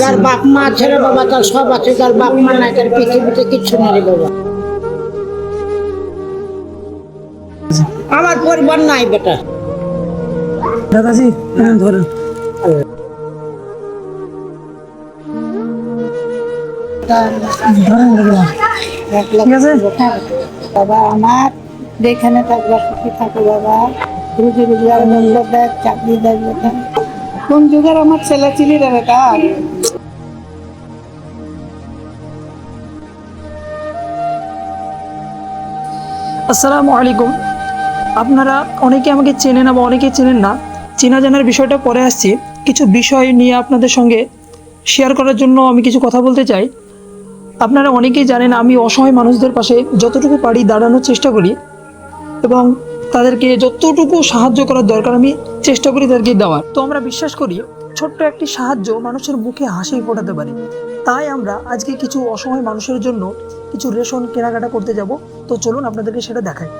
যার বাপ মা ছেড়ে বাবা তার সব আছে, যার বাপ মা নাই তার পৃথিবীতে কিচ্ছু নেই বাবা। আমার পরিবার নাই বেটা। দাদাজি ধরেন। ঠিক আছে বাবা আমার যেখানে থাকবে সুখী থাকো বাবা, রুজি রোজগার দেখ, চাকরি দেখ বেটা। কোন যুগের আমার ছেলে চিনি রে বেটা। আসসালামু আলাইকুম। আপনারা অনেকে আমাকে চেনেন আবার অনেকে চেনেন না। চেনা জানার বিষয়টা পরে আসছি। কিছু বিষয় নিয়ে আপনাদের সঙ্গে শেয়ার করার জন্য আমি কিছু কথা বলতে চাই। আপনারা অনেকেই জানেন আমি অসহায় মানুষদের পাশে যতটুকু পারি দাঁড়ানোর চেষ্টা করি এবং তাদেরকে যতটুকু সাহায্য করার দরকার আমি চেষ্টা করি তাদেরকে দেওয়ার। তো আমরা বিশ্বাস করি ছোট্ট একটি সাহায্য মানুষের মুখে হাসি ফোটাতে পারে। তাই আমরা আজকে কিছু অসহায় মানুষের জন্য কিছু রেশন কেনাকাটা করতে যাব। তো চলুন আপনাদেরকে সেটা দেখাই।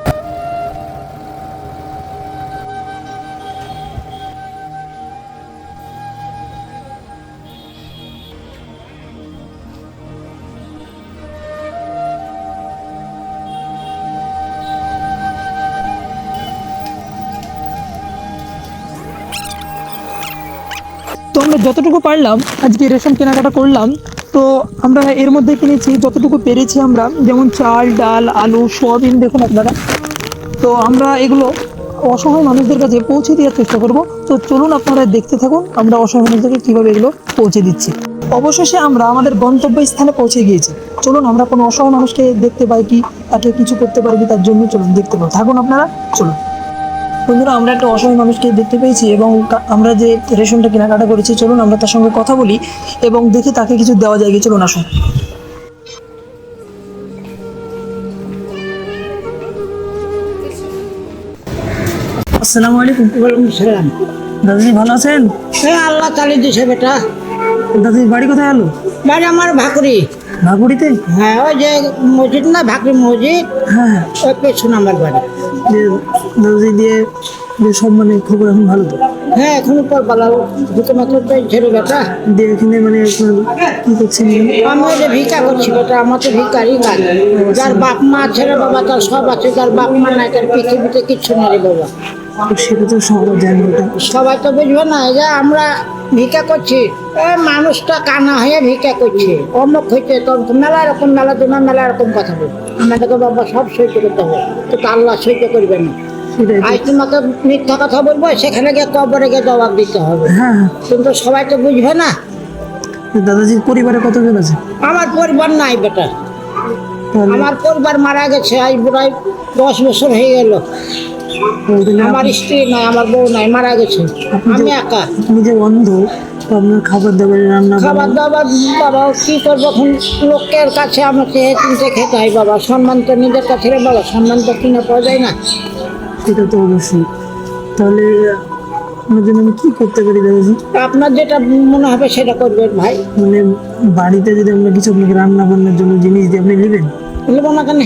তো আমরা যতটুকু পারলাম আজকে রেশন কেনাকাটা করলাম। তো আমরা এর মধ্যে কিনেছি যতটুকু পেরেছি আমরা, যেমন চাল, ডাল, আলু, সোয়াবিন দেখুন আপনারা। তো আমরা এগুলো অসহায় মানুষদের কাছে পৌঁছে দেওয়ার চেষ্টা করব। তো চলুন আপনারা দেখতে থাকুন আমরা অসহায় মানুষদেরকে কীভাবে এগুলো পৌঁছে দিচ্ছি। অবশেষে আমরা আমাদের গন্তব্যস্থানে পৌঁছে গিয়েছি। চলুন আমরা কোনো অসহায় মানুষকে দেখতে পাই কি, তাকে কিছু করতে পারি কি, তার জন্য চলুন দেখতে পাবো। থাকুন আপনারা, চলুন। বন্ধুরা আমরা একটা অসহায় মানুষকে দেখতে পেয়েছি এবং আমরা যে রেশনটা কেনাকাটা করেছি, চলুন আমরা তার সঙ্গে কথা বলি এবং দেখি তাকে কিছু দেওয়া যায় কি। চলুন আসুন। আসসালামু আলাইকুম। ওয়ালাইকুম সালাম। দাদাজি ভালো আছেন? হ্যাঁ আল্লাহ চালিয়ে দিছে বেটা। দাদাজি বাড়ি কোথায় এলো? বাড়ি আমার ভাকুরি। ভাগুড়িতে? হ্যাঁ ওই যে মসজিদ না, ভাকুরি মসজিদ, হ্যাঁ হ্যাঁ। ওই পেছনে আমার বাড়ি। দাদাজি দিয়ে সব মানে খবর এখন ভালো তো? হ্যাঁ এখন পর পালাও দুটো মাত্র ছেড়ে বেটা। দিয়ে এখানে মানে আপনার কি করছেন? আমি ওই যে ভিক্ষা করছি বেটা, আমার তো ভিক্ষারই কাজ। যার বাপ মা ছেড়ে বাবা তার সব আছে, যার বাপ মা নাই তার পৃথিবীতে কিচ্ছু নেই বাবা। সেটা তো সবাই জানি ওটা। সবাই তো বুঝবে না যে আমরা ভিক্ষা করছি, মানুষটা কানা হয়ে ভিক্ষা করছে, অমুক হয়েছে তখন মেলা রকম, মেলা তোমার মেলা রকম কথা বলবে। আমাদেরকে বাবা সব সহ্য করতে হবে, তো আল্লাহ সহ্য করবে না। সেটাই তো। আজ তোমাকে মিথ্যা কথা বলবো, সেখানে গিয়ে কবরে গিয়ে জবাব দিতে হবে। হ্যাঁ হ্যাঁ। কিন্তু সবাই তো বুঝবে না। দাদাজির পরিবারে কতজন আছে? আমার পরিবার নাই বেটা। তাহলে আমার পরিবার মারা গেছে আজ প্রায় 10 বছর হয়ে গেল। তাহলে আমার স্ত্রী নাই, আমার বউ নাই, মারা গেছে। আমি একা। আপনি যে অন্ধ, তো আপনার খাবার দাবার রান্না খাবার দাবার বাবা কি করবো এখন, লোকের কাছে আমাকে কিনতে খেতে হয় বাবা। সম্মান তো নিজের কাছে রে বাবা, সম্মান তো কিনে পাওয়া যায় না। সেটা তো অবশ্যই। তাহলে আপনার জন্য আমি কি করতে পারি দাদাজি? আপনার যেটা মনে হবে সেটা করবেন ভাই। মানে বাড়িতে যদি আমরা কিছু আপনাকে রান্না বান্নার জন্য জিনিস দিই, আপনি নেবেন? নেবো না কেন?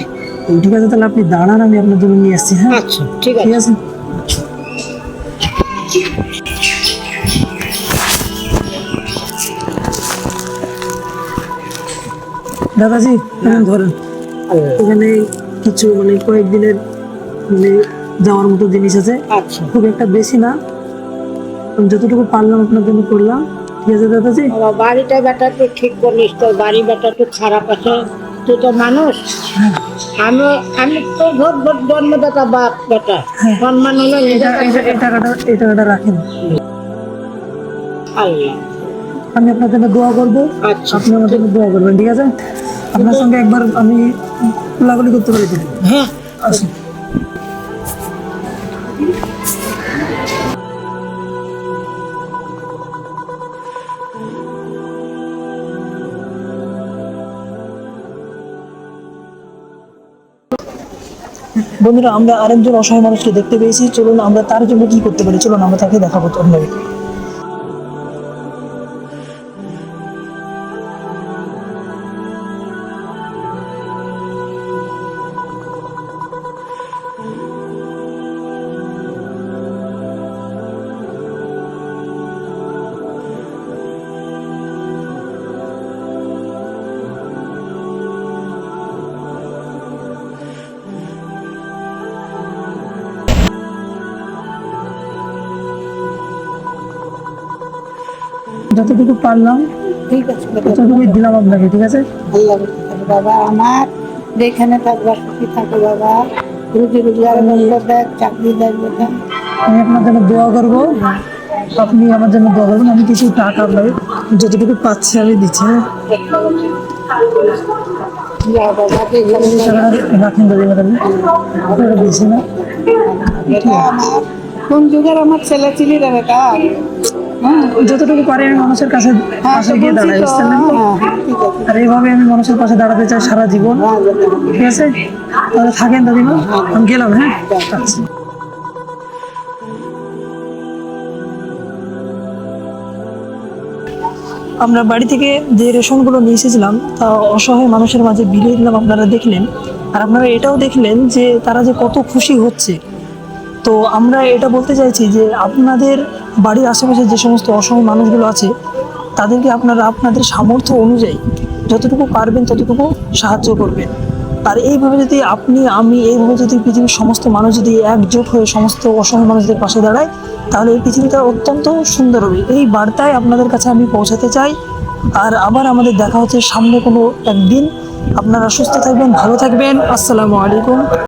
ঠিক আছে, তাহলে আপনি দাঁড়ান, আমি আপনার জন্য নিয়ে আসছি। হ্যাঁ আচ্ছা ঠিক ঠিক আছে। আছে। দাদাজি ধরেন, এখানে কিছু মানে কয়েকদিনের মানে যাওয়ার মতো জিনিস আছে। আচ্ছা খুব একটা বেশি না, আমি যতটুকু পারলাম আপনার জন্য করলাম। ঠিক আছে দাদাজি? বাবা বাড়িটা বেটা তুই ঠিক করলিস, তোর বাড়ি বেটা তুই খারাপ আছে, তুই তো মানুষ। আমি আমি তো ভোট ভোট জন্মদাতা বাপ বেটা, সম্মান হলো নিজের কাছে। এই টাকাটা রাখেন। আল্লাহ আমি আপনার জন্য দোয়া করবো, আচ্ছা আপনি আমার জন্য দোয়া করবেন। ঠিক আছে? আপনার সঙ্গে একবার আমি কোলাকুলি করতে পেরেছি। হ্যাঁ। আসুন। বন্ধুরা আমরা আরেকজন অসহায় মানুষকে দেখতে পেয়েছি। চলুন আমরা তার জন্য কি করতে পারি, চলুন আমরা তাকে দেখাবো আপনাকে। যতটুকু পারলাম ঠিক আছে ততটুকুই দিলাম আপনাকে, ঠিক আছে? আল্লাহ হাফেজ বাবা, আমার যেখানে থাকবা সুখী থাকো বাবা, রুজি রোজগার দেখ, চাকরি দেখ বেটা। আমি আপনার জন্য দোয়া করবো, আপনি আমার জন্য দোয়া করবেন। আমি কিছু টাকা আপনাকে যতটুকু পাচ্ছি আমি দিচ্ছি, হ্যাঁ? যা বাবা, এই টাকাটা রাখেন দাদি, ম্যাডাম আপনাকে দিচ্ছি না। বেটা আমার কোন যুগের আমার ছেলে ছিলি রে বেটা। যতটুকু পারি আমি মানুষের কাছে পাশে গিয়ে দাঁড়াই, বুঝছেন না? ঠিক আছে। আর এইভাবে আমি মানুষের পাশে দাঁড়াতে চাই সারা জীবন, ঠিক আছে? তাহলে থাকেন দাদিমা, আমি গেলাম, হ্যাঁ? আচ্ছা। আমরা বাড়ি থেকে যে রেশনগুলো নিয়ে এসেছিলাম তা অসহায় মানুষের মাঝে বিলিয়ে দিলাম, আপনারা দেখলেন। আর আপনারা এটাও দেখলেন যে তারা যে কত খুশি হচ্ছে। তো আমরা এটা বলতে চাইছি যে আপনাদের বাড়ির আশেপাশে যে সমস্ত অসহায় মানুষগুলো আছে তাদেরকে আপনারা আপনাদের সামর্থ্য অনুযায়ী যতটুকু পারবেন ততটুকু সাহায্য করবেন। আর এইভাবে যদি আপনি আমি এইভাবে যদি পৃথিবীর সমস্ত মানুষ যদি একজোট হয়ে সমস্ত অসহায় মানুষদের পাশে দাঁড়ায়, তাহলে এই পৃথিবীটা অত্যন্ত সুন্দর হবে। এই বার্তায় আপনাদের কাছে আমি পৌঁছাতে চাই। আর আবার আমাদের দেখা হচ্ছে সামনে কোনো একদিন। আপনারা সুস্থ থাকবেন, ভালো থাকবেন। আসসালামু আলাইকুম।